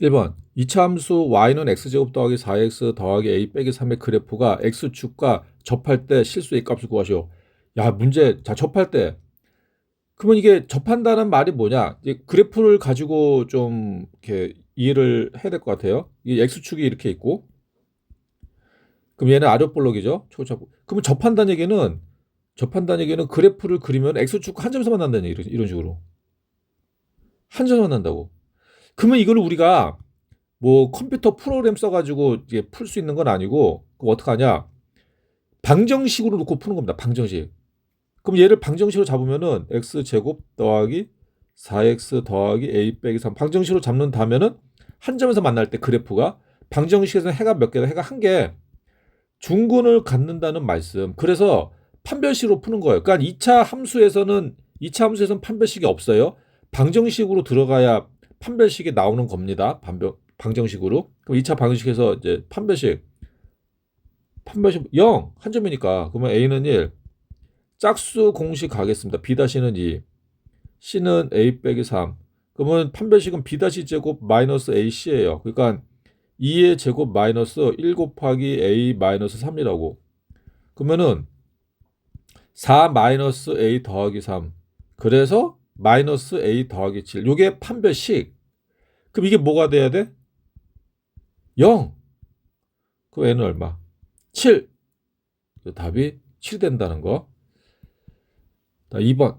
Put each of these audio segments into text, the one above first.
1번 2차 함수 y는 x제곱 더하기 4x 더하기 a 빼기 3의 그래프가 x축과 접할 때 실수 a 값을 구하시오. 야, 문제. 자, 접할 때. 그러면 이게 접한다는 말이 뭐냐? 이제 그래프를 가지고 좀 이렇게 이해를 해야 될 것 같아요. 이 x축이 이렇게 있고, 그럼 얘는 아랫볼록이죠. 그러면 접한다는 얘기는 그래프를 그리면 x축 한 점에서 만난다는 얘기, 이런 식으로. 한 점에서 만난다고. 그러면 이걸 우리가 뭐 컴퓨터 프로그램 써가지고 이제 풀 수 있는 건 아니고, 그럼 어떡하냐? 방정식으로 놓고 푸는 겁니다. 방정식. 그럼 얘를 방정식으로 잡으면은 x제곱 더하기 4x 더하기 a 빼기 3 방정식으로 잡는다면은 한 점에서 만날 때 그래프가 방정식에서는 해가 몇 개다? 해가 한 개. 중근을 갖는다는 말씀. 그래서 판별식으로 푸는 거예요. 그러니까 2차 함수에서는 판별식이 없어요. 방정식으로 들어가야 판별식이 나오는 겁니다. 방정식으로. 그럼 2차 방정식에서 이제 판별식 0, 한 점이니까. 그러면 a는 1. 짝수 공식 가겠습니다. b-는 2, c는 a 빼기 3. 그러면 판별식은 b-제곱 마이너스 ac예요. 그러니까 2의 제곱 마이너스 1 곱하기 a 마이너스 3이라고. 그러면은 4 마이너스 a 더하기 3. 그래서 마이너스 a 더하기 7. 요게 판별식. 그럼 이게 뭐가 돼야 돼? 0. 그럼 n은 얼마? 7. 답이 7 된다는 거. 2번.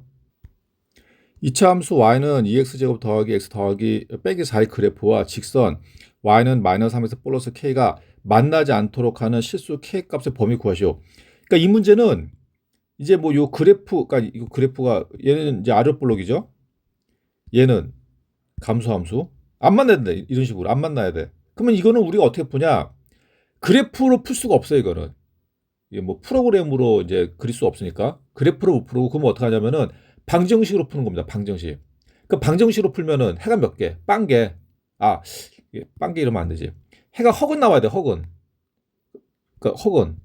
2차 함수 y는 2x제곱 더하기 x 더하기 빼기 4의 그래프와 직선 y는 마이너스 3에서 플러스 k가 만나지 않도록 하는 실수 k 값의 범위 구하시오. 그러니까 이 문제는 이제 뭐 요 그래프, 그러니까 이 그래프가 얘는 이제 아랫볼록이죠. 얘는 감소함수. 안 만나야 돼. 이런 식으로 안 만나야 돼. 그러면 이거는 우리가 어떻게 푸냐? 그래프로 풀 수가 없어요, 이거는. 이게 뭐 프로그램으로 이제 그릴 수 없으니까 그래프로 못 풀고. 그러면 어떻게 하냐면은 방정식으로 푸는 겁니다. 방정식. 그 방정식으로 풀면은 해가 몇 개? 빵개. 아, 빵개 이러면 안 되지. 해가 허근 나와야 돼. 허근. 그러니까 허근.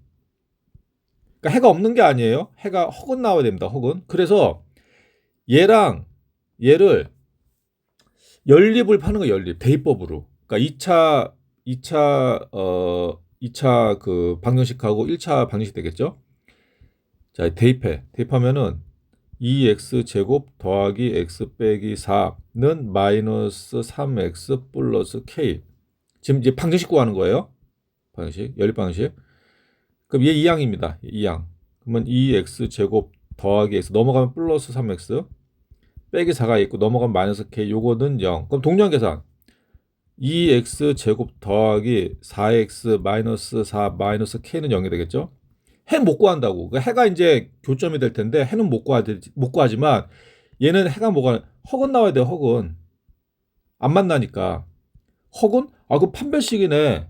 그러니까 해가 없는 게 아니에요. 해가 허근 나와야 됩니다. 허근. 그래서 얘랑 얘를 연립을 파는 거. 연립. 대입법으로. 그러니까 2차 그 방정식하고 1차 방정식 되겠죠? 자, 대입하면은 2x 제곱 더하기 x 빼기 4는 마이너스 3x 플러스 k. 지금 이제 방정식 구하는 거예요. 방정식, 연립 방정식. 그럼 얘 2항입니다. 2항. 그러면 2x 제곱 더하기 x 넘어가면 플러스 3x 빼기 4가 있고 넘어가면 마이너스 k. 요거는 0. 그럼 동량 계산. 2x 제곱 더하기 4x 마이너스 4 마이너스 k는 0이 되겠죠? 해 못 구한다고. 그 해가 이제 교점이 될 텐데 해는 못 구하지만 얘는 해가 뭐가 허근 나와야 돼. 허근. 안 만나니까. 허근? 아, 그 판별식이네.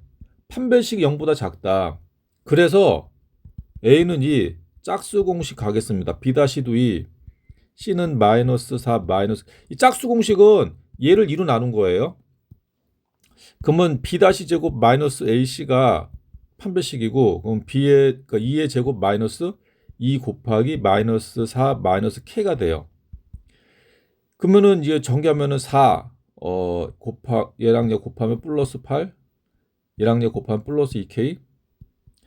판별식이 0보다 작다. 그래서 a는 2, 짝수 공식 가겠습니다. b-도 2, c는 마이너스 4 마이너스. 이 짝수 공식은 얘를 2로 나눈 거예요. 그러면 b-제곱 마이너스 ac가 판별식이고, 그럼 b의 그러니까 2의 제곱 마이너스 2 곱하기 마이너스 4 마이너스 k가 돼요. 그러면은 이제 전개하면은 4 얘랑 얘 곱하면 플러스 8, 얘랑 얘 곱하면 플러스 2k.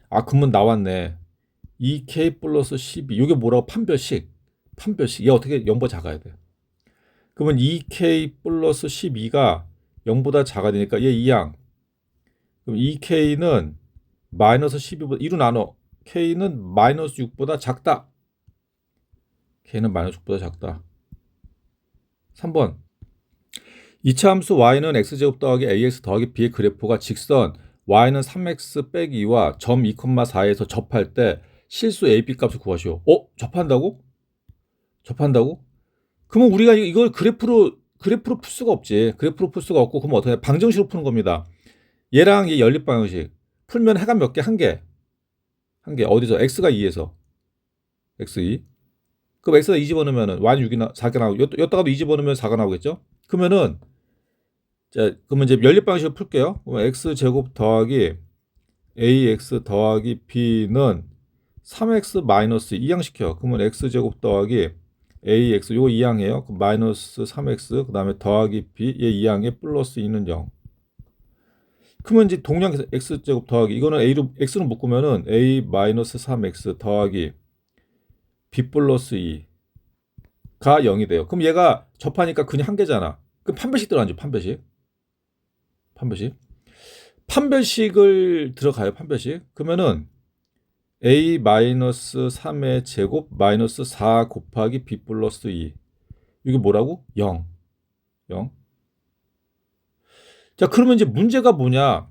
아, 그러면 나왔네. 2k 플러스 12. 이게 뭐라고? 판별식. 얘 어떻게 0보다 작아야 돼. 그러면 2k 플러스 12가 0보다 작아야 되니까 얘 2항. 그럼 2k는 마이너스 12보다 2로 나눠. k는 마이너스 6보다 작다. k는 마이너스 6보다 작다. 3번. 2차 함수 y는 x제곱 더하기 ax 더하기 b의 그래프가 직선 y는 3x 빼기 2와 점 2,4에서 접할 때 실수 a, b 값을 구하시오. 접한다고? 그러면 우리가 이걸 그래프로 풀 수가 없지. 그래프로 풀 수가 없고, 그러면 어떻게 해? 방정식으로 푸는 겁니다. 얘랑 얘 연립 방정식. 풀면 해가 몇 개? 한 개. 어디서? x가 2에서. x2. 그럼 x가 2 집어넣으면 y는 6이 4가 나오고, 여기다가도 2 집어넣으면 4가 나오겠죠? 그러면 이제 연립 방식으로 풀게요. 그러면 x 제곱 더하기 ax 더하기 b는 3x 마이너스 2항시켜. 그러면 x 제곱 더하기 ax 요거 2항이에요. 그럼 마이너스 3x 그다음에 더하기 b 얘 2항에 플러스 2는 0. 그러면 이제 동량계산 x제곱 더하기 이거는 a로 x로 묶으면은 a 마이너스 3x 더하기 b 플러스 2가 0이 돼요. 그럼 얘가 접하니까 그냥 한 개잖아. 그럼 판별식 들어가죠. 판별식을 들어가요. 판별식. 그러면은 a 마이너스 3의 제곱 마이너스 4 곱하기 b 플러스 2 이게 뭐라고? 0. 자, 그러면 이제 문제가 뭐냐?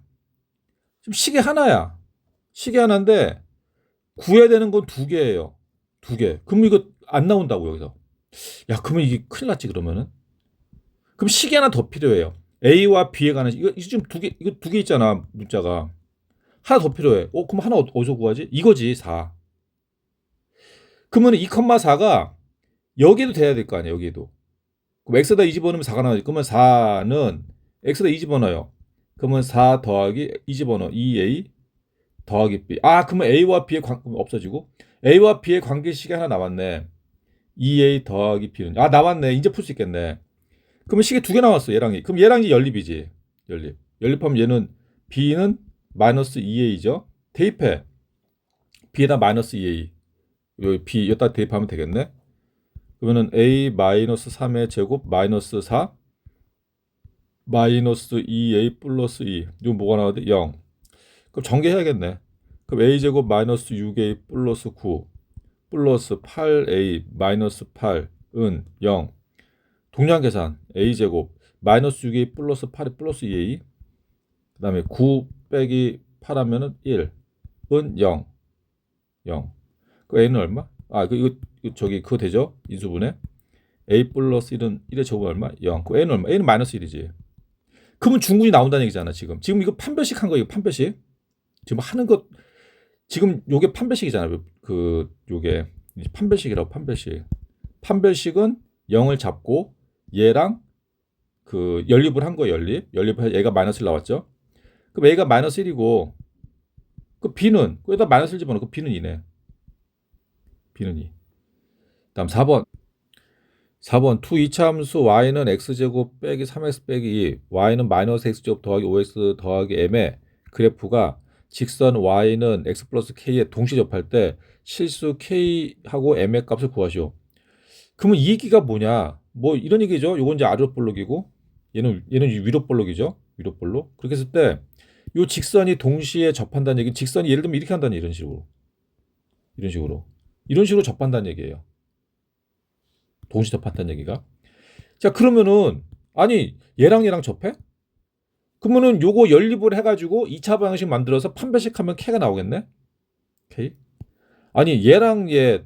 지금 시계 하나야. 시계 하나인데 구해야 되는 건 두 개예요. 두 개. 그럼 이거 안 나온다고 여기서. 야, 그러면 이게 큰일 났지 그러면은. 그럼 시계 하나 더 필요해요. A와 B에 관한 이거 지금 이거 두 개 있잖아 문자가. 하나 더 필요해. 그럼 하나 어디서 구하지? 이거지 4. 그러면 2,4가 여기도 돼야 될 거 아니야 여기도. 그럼 x에다 2 집어넣으면 4가 나오지. 그러면 4는 x에다 2 집어넣어요. 그러면 4 더하기 2 집어넣어 2a 더하기 b. 그러면 a와 b의 없어지고 a와 b의 관계식이 하나 나왔네. 2a 더하기 b는 나왔네. 이제 풀 수 있겠네. 그러면 식이 두 개 나왔어 얘랑 그럼 얘랑 연립이지. 연립하면 얘는 b는 마이너스 2a죠. 대입해. b에다 마이너스 2a 여기 b 여기다 대입하면 되겠네. 그러면은 a 마이너스 3의 제곱 마이너스 4 마이너스 2a 플러스 2 이거 뭐가 나와야 돼? 0. 그럼 전개해야겠네. 그럼 a 제곱 마이너스 6a 플러스 9 플러스 8a 마이너스 8은 0. 동량 계산 a 제곱 마이너스 6a 플러스 8이 플러스 2a 그 다음에 9 빼기 8 하면은 1은 0. 그 a는 얼마? 이거 저기 그거 되죠? 인수분해 a 플러스 1은 1의 제곱은 얼마? 0. 그 a는 얼마? a는 마이너스 1이지. 그러면 중군이 나온다는 얘기잖아 지금 이거 판별식 한 거예요. 판별식 지금 하는 것 지금 요게 판별식이잖아. 요게 판별식이라고. 판별식은 0을 잡고 얘랑 그 연립을 한 거예요. 연립해서 얘가 마이너스 1 나왔죠. 그럼 a가 마이너스 1이고 그 b는 거기다 마이너스 1 집어넣어. 그 b는 2네. b는 2. 다음 4번 2 이차함수 y는 x제곱 빼기 3x 빼기 2 y는 마이너스 x제곱 더하기 5x 더하기 m의 그래프가 직선 y는 x 플러스 k에 동시 접할 때 실수 k하고 m의 값을 구하시오. 그러면 이 얘기가 뭐냐? 뭐 이런 얘기죠. 요건 이제 아래로 볼록이고 얘는 위로 볼록이죠. 위로 볼록. 그렇게 했을 때 요 직선이 동시에 접한다는 얘기는 직선이 예를 들면 이렇게 한다는 이런 식으로 접한다는 얘기예요. 동시 접한다는 얘기가. 자, 그러면은 아니 얘랑 접해? 그러면은 요거 연립을 해가지고 2차 방정식 만들어서 판별식 하면 K가 나오겠네? K? 아니 얘랑 얘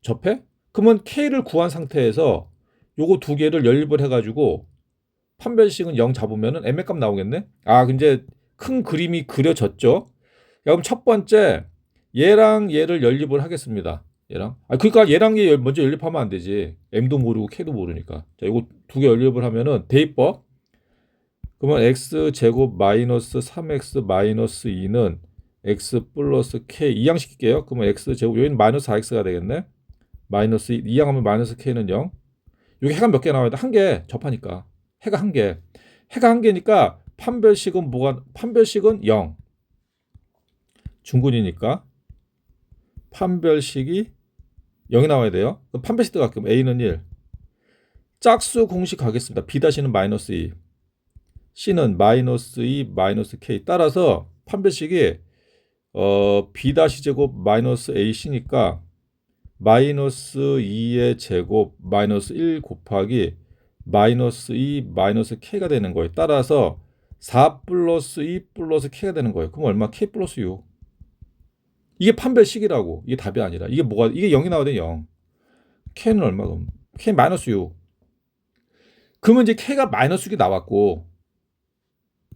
접해? 그러면 K를 구한 상태에서 요거 두 개를 연립을 해가지고 판별식은 0 잡으면은 M의 값 나오겠네? 이제 큰 그림이 그려졌죠? 그럼 첫 번째 얘랑 얘를 연립을 하겠습니다. 그러니까 얘랑 얘 먼저 연립하면 안 되지. M도 모르고 K도 모르니까. 자, 이거 두 개 연립을 하면은 대입법. 그러면 x 제곱 마이너스 3x 마이너스 2는 x 플러스 k 이항시킬게요. 그러면 x 제곱 여기는 마이너스 4x가 되겠네. 마이너스 2 이항하면 마이너스 k는 0. 여기 해가 몇 개 나와야 돼? 한 개 접하니까. 해가 한 개. 해가 한 개니까 판별식은 0. 중군이니까 판별식이 0이 나와야 돼요. 그럼 판별식 들어갈게요. a는 1. 짝수 공식 가겠습니다. b-는 마이너스 2. c는 마이너스 2 마이너스 k. 따라서 판별식이 b-제곱 마이너스 ac니까 마이너스 2의 제곱 마이너스 1 곱하기 마이너스 2 마이너스 k가 되는 거예요. 따라서 4 플러스 2 플러스 k가 되는 거예요. 그럼 얼마? k 플러스 6. 이게 판별식이라고. 이게 답이 아니라. 이게 0이 나와야 돼. 0. k는 얼마? 그럼 k 마이너스 6. 그러면 이제 k가 마이너스 6이 나왔고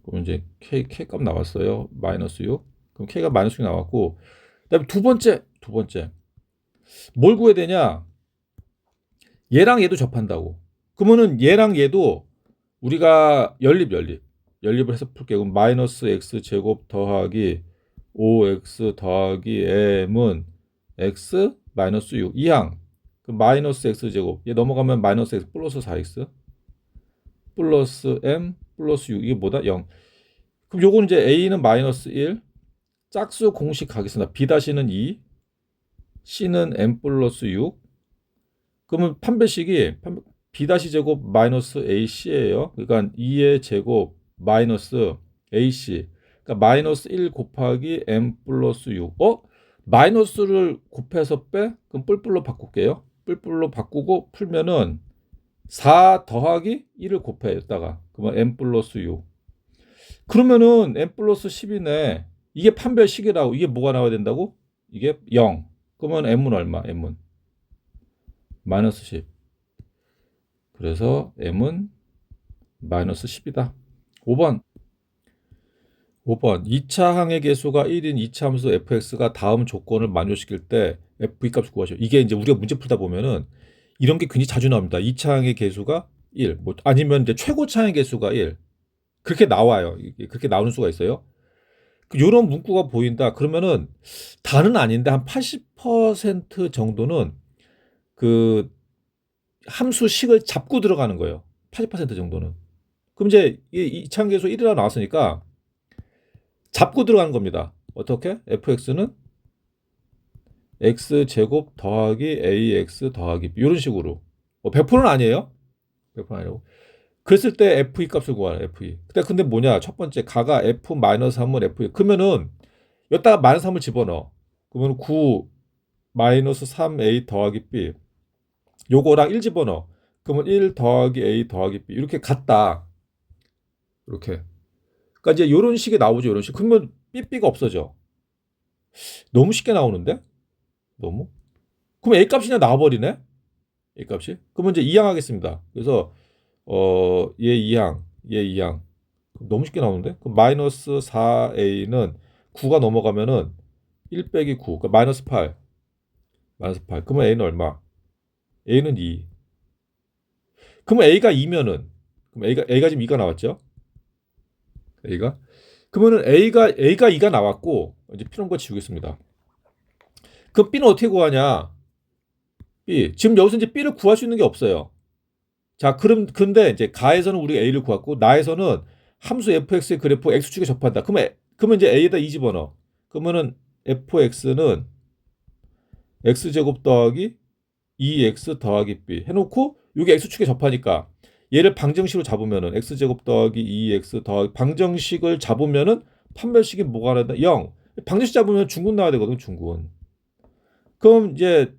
그럼 이제 k 값 나왔어요. 마이너스 6. 그럼 k가 마이너스 6이 나왔고 그다음에 두 번째 뭘 구해야 되냐? 얘랑 얘도 접한다고. 그러면은 얘랑 얘도 우리가 연립을 해서 풀게요. 그럼 마이너스 x 제곱 더하기 5x 더하기 m은 x 마이너스 6 이항. 그럼 마이너스 x 제곱 얘 넘어가면 마이너스 x 플러스 4x 플러스 m 플러스 6 이게 뭐다? 0. 그럼 요거는 이제 a는 마이너스 1, 짝수 공식 가겠습니다. b-는 2, c는 n 플러스 6. 그러면 판별식이 b-제곱 마이너스 ac예요. 그러니까 2의 제곱 마이너스 ac. 그러니까 마이너스 1 곱하기 n 플러스 6. 마이너스를 곱해서 빼? 그럼 뿔뿔로 바꿀게요. 뿔뿔로 바꾸고 풀면은 4 더하기 1을 곱해였다가 그러면 n 플러스 6. 그러면은 n 플러스 10이네. 이게 판별식이라고. 이게 뭐가 나와야 된다고? 이게 0. 그러면 m은 얼마? m은 마이너스 10. 그래서 m은 마이너스 10이다. 5번. 2차 항의 계수가 1인 2차 함수 fx가 다음 조건을 만족시킬 때 f 값을 구하시오. 이게 이제 우리가 문제 풀다 보면은 이런 게 굉장히 자주 나옵니다. 2차 항의 계수가 1, 뭐 아니면 이제 최고차 항의 계수가 1. 그렇게 나와요. 그렇게 나오는 수가 있어요. 이런 문구가 보인다. 그러면은 다는 아닌데 한 80% 정도는 그 함수식을 잡고 들어가는 거예요. 80% 정도는. 그럼 이제 이 이차항계수 1이라 나왔으니까 잡고 들어가는 겁니다. 어떻게? fx는 x제곱 더하기 ax 더하기 b 이런 식으로. 100%는 아니에요. 100%는 아니고. 그랬을 때 f2 값을 구하라. f2. 근데 뭐냐? 첫 번째 가가 f-3은 f2. 그러면은 여기다가 마이너스 3을 집어넣어. 그러면 9 마이너스 3a 더하기 b. 요거랑 1 집어넣어. 그러면 1 더하기 a 더하기 b. 이렇게 같다. 이렇게. 그러니까 이제 이런 식이 나오죠. 이런 식. 그러면 삐삐가 없어져. 너무 쉽게 나오는데? 너무? 그럼 a 값이 그냥 나와버리네? a 값이? 그러면 이제 2항 하겠습니다. 그래서 얘 2항, 얘 2항. 너무 쉽게 나오는데? 그럼 마이너스 4a는 9가 넘어가면은 1 빼기 9. 그러니까 마이너스 8. 마이너스 8. 그러면 a는 얼마? a는 2. 그러면 a가 2면은 그럼 a가 지금 2가 나왔죠? a가 그러면은 a가 2가 나왔고 이제 필요한 거 지우겠습니다. 그럼 b는 어떻게 구하냐? b 지금 여기서 이제 b를 구할 수 있는 게 없어요. 자, 근데 이제 가에서는 우리가 a를 구했고 나에서는 함수 fx의 그래프 x축에 접한다. 그러면 이제 a에다 2 집어넣어. 그러면은 fx는 x제곱 더하기 2x 더하기 b 해놓고 이게 x축에 접하니까 얘를 방정식으로 잡으면은 x제곱 더하기 2x 더하기 방정식을 잡으면은 판별식이 뭐가 나다? 0. 방정식 잡으면 중군 나와야 되거든. 중군. 그럼 이제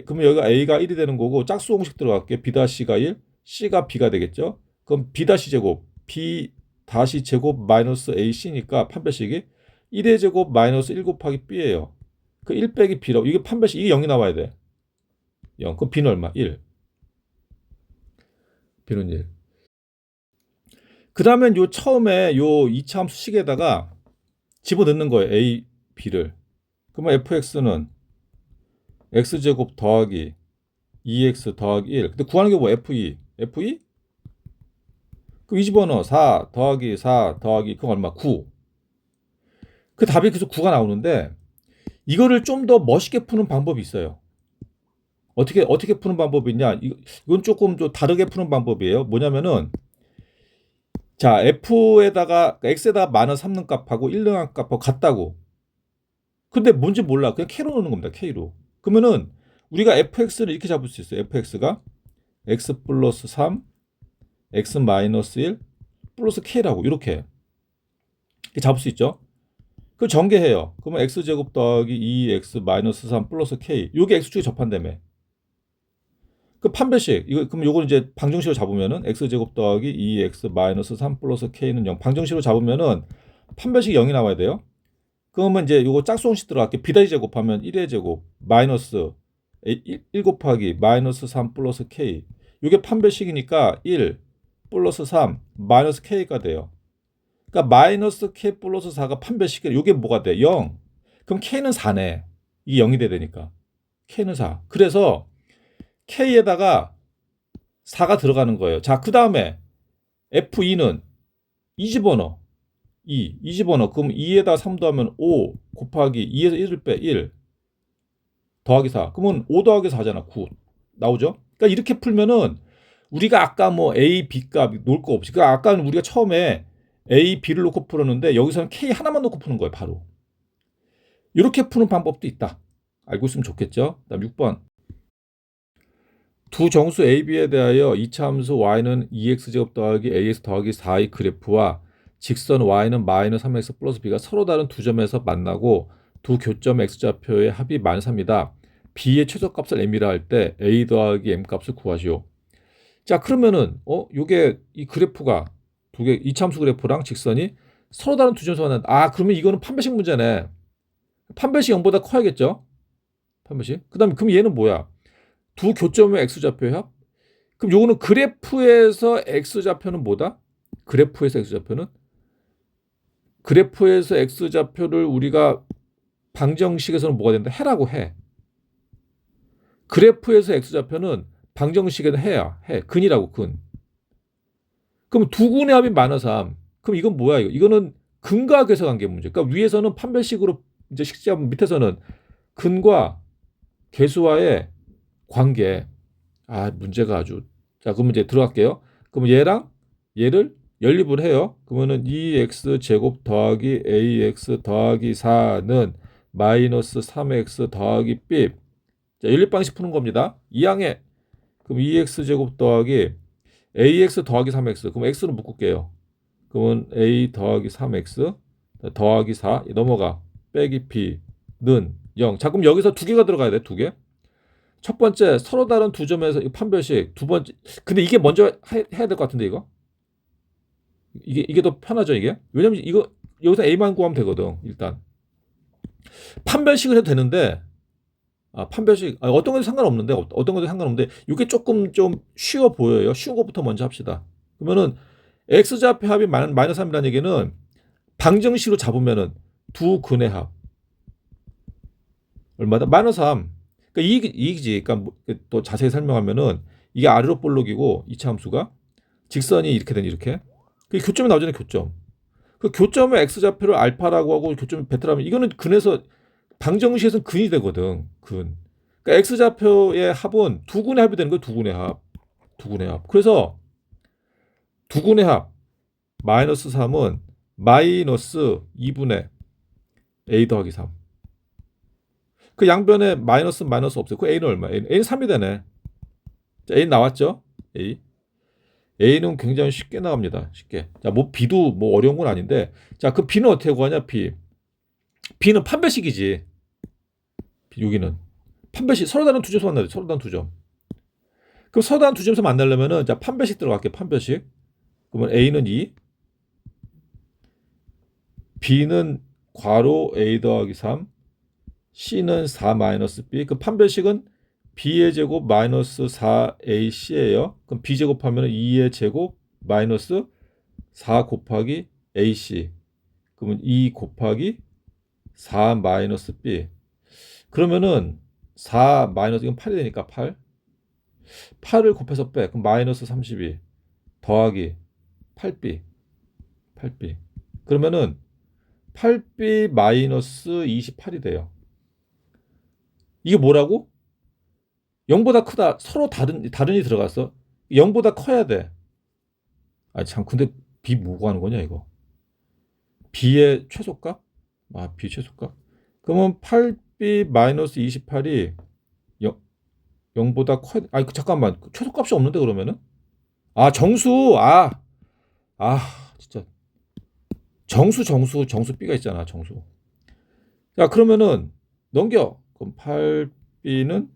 그러면 여기가 a가 1이 되는 거고 짝수 공식 들어갈게. b-가 1, c가 b가 되겠죠. 그럼 b-제곱 b-제곱 마이너스 ac니까 판별식이 1의 제곱 마이너스 1 곱하기 b예요. 그 1 빼기 b라고. 이게 판별식 이게 0이 나와야 돼. 0. 그럼 b는 얼마? 1. b는 1. 그 다음엔 요 처음에 요 2차 함수 식에다가 집어넣는 거예요. a, b를. 그러면 fx는 x제곱 더하기 2x 더하기 1. 근데 구하는 게 뭐? f2. f2? 그럼 이 집어넣어. 4 더하기 4 더하기 그건 얼마? 9. 그 답이 계속 9가 나오는데 이거를 좀 더 멋있게 푸는 방법이 있어요. 어떻게 푸는 방법이 있냐? 이건 조금 좀 다르게 푸는 방법이에요. 뭐냐면은 자, f에다가 x에다가 마이너스 3는 값하고 1 넣은 값하고 같다고. 근데 뭔지 몰라. 그냥 k로 넣는 겁니다. k로. 그러면은 우리가 fx를 이렇게 잡을 수 있어요. fx가 x 플러스 3, x 마이너스 1 플러스 k라고 이렇게 잡을 수 있죠. 그 전개해요. 그러면 x제곱 더하기 2x 마이너스 3 플러스 k. 요게 x축에 접한다며. 그 판별식 그럼 요거는 이제 방정식으로 잡으면은 x제곱 더하기 2x 마이너스 3 플러스 k는 0. 방정식으로 잡으면은 판별식이 0이 나와야 돼요. 그러면 이제 요거 짝수공식 들어갈게. b 제곱하면 1의 제곱 마이너스 1 곱하기 마이너스 3 플러스 k. 요게 판별식이니까 1 플러스 3 마이너스 k가 돼요. 그러니까 마이너스 k 플러스 4가 판별식이래. 요게 뭐가 돼? 0. 그럼 k는 4네. 이게 0이 돼야 되니까. k는 4. 그래서 k에다가 4가 들어가는 거예요. 자, 그 다음에 f2는 2 집어넣어. 2 집어넣어. 그럼 2에다 3 더하면 5 곱하기 2에서 1을 빼 1 더하기 4. 그러면 5 더하기 4잖아. 9 나오죠? 그러니까 이렇게 풀면은 우리가 아까 뭐 a, b 값 놓을 거 없이. 그러니까 아까는 우리가 처음에 A, B를 놓고 풀었는데 여기서는 K 하나만 놓고 푸는 거예요. 바로. 이렇게 푸는 방법도 있다. 알고 있으면 좋겠죠. 그다음 6번. 두 정수 A, B에 대하여 이차 함수 y는 2x제곱 더하기 ax 더하기 4의 그래프와 직선 y는 마이너스 3x 플러스 b가 서로 다른 두 점에서 만나고 두 교점 x좌표의 합이 마이너스 3이다. b의 최소값을 m이라 할 때 a 더하기 m 값을 구하시오. 자, 그러면은 요게 이 그래프가 두 개 이차 함수 그래프랑 직선이 서로 다른 두 점에서 만난다. 아, 그러면 이거는 판별식 문제네. 판별식 0보다 커야겠죠? 판별식. 그다음에 그럼 얘는 뭐야? 두 교점의 x좌표의 합? 그럼 요거는 그래프에서 x좌표는 뭐다? 그래프에서 x좌표는? 그래프에서 x좌표를 우리가 방정식에서는 뭐가 된다? 해라고 해. 그래프에서 x좌표는 방정식에는 해야. 해. 근이라고 근. 그럼 두 근의 합이 마이너스 3. 그럼 이건 뭐야? 이거는 근과 계수관계 문제. 그러니까 위에서는 판별식으로 이제 식지하면 밑에서는 근과 계수와의 관계. 아, 문제가 아주. 자, 그러면 이제 들어갈게요. 그러면 얘랑 얘를 연립을 해요. 그러면은 2x 제곱 더하기 ax 더하기 4는 마이너스 3x 더하기 b. 자, 연립 방식 푸는 겁니다. 2항에 그럼 2x 제곱 더하기 ax 더하기 3x. 그럼 x는 묶을게요. 그러면 a 더하기 3x 더하기 4 넘어가 빼기 b는 0. 자, 그럼 여기서 두 개가 들어가야 돼. 두 개. 첫 번째 서로 다른 두 점에서 판별식. 두 번째 근데 이게 먼저 해야 될 것 같은데 이거 이게 더 편하죠 이게. 왜냐면 이거 여기서 a만 구하면 되거든. 일단 판별식을 해도 되는데 판별식 어떤 것도 상관없는데 어떤 것도 상관없는데 이게 조금 좀 쉬워 보여요. 쉬운 것부터 먼저 합시다. 그러면은 x좌표 합이 마이너스 3이라는 얘기는 방정식으로 잡으면은 두 근의 합 얼마다? 마이너스 3. 그러니까 이익이지. 그러니까 또 자세히 설명하면은 이게 아래로 볼록이고 이차 함수가 직선이 이렇게 되니 이렇게. 그 교점이 나오잖아요. 교점. 그 교점의 x좌표를 알파라고 하고 교점이 베타라면 이거는 근에서 방정식에서는 근이 되거든. 근. 그러니까 x좌표의 합은 두 근의 합이 되는 거예요. 두 근의 합. 두 근의 합. 그래서 두 근의 합 마이너스 3은 마이너스 2분의 a 더하기 3. 그 양변에 마이너스 없어요. 그 a는 얼마? a는 3이 되네. 자, a 나왔죠? a는 굉장히 쉽게 나옵니다. 쉽게. 자, 뭐 b도 뭐 어려운 건 아닌데. 자, 그 b는 어떻게 구하냐? b는 판별식이지. 여기는 판별식 서로 다른 두 점에서 만나야 돼. 서로 다른 두 점. 그럼 서로 다른 두 점에서 만나려면은 자, 판별식 들어갈게. 판별식. 그러면 a는 2, b는 괄호 a 더하기 3, c는 4 마이너스 b. 그 판별식은 b의 제곱 마이너스 4ac예요. 그럼 b 제곱하면 2의 제곱 마이너스 4 곱하기 ac. 그러면 2 곱하기 4 마이너스 b. 그러면은 4 마이너스 이건 8이 되니까 8. 8을 곱해서 빼. 그럼 마이너스 32 더하기 8b. 8b. 그러면은 8b 마이너스 28이 돼요. 이게 뭐라고? 0보다 크다. 서로 다른이 들어갔어. 0보다 커야 돼. 아, 참, 근데 B 뭐 구하는 거냐, 이거? B의 최소값? B 최소값? 그러면 8B 마이너스 28이 0보다 커야 돼. 잠깐만. 최소값이 없는데, 그러면은? 정수! 진짜. 정수 B가 있잖아, 정수. 야, 그러면은, 넘겨. 그럼 8B는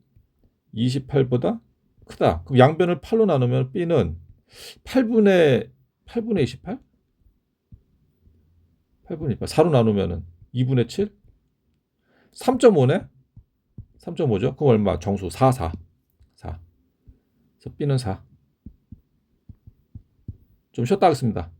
28보다 크다. 그럼 양변을 8로 나누면 B는 8분의 28? 8분의 28. 4로 나누면 2분의 7? 3.5네? 3.5죠? 그럼 얼마? 정수 4. 그래서 B는 4. 좀 쉬었다 하겠습니다.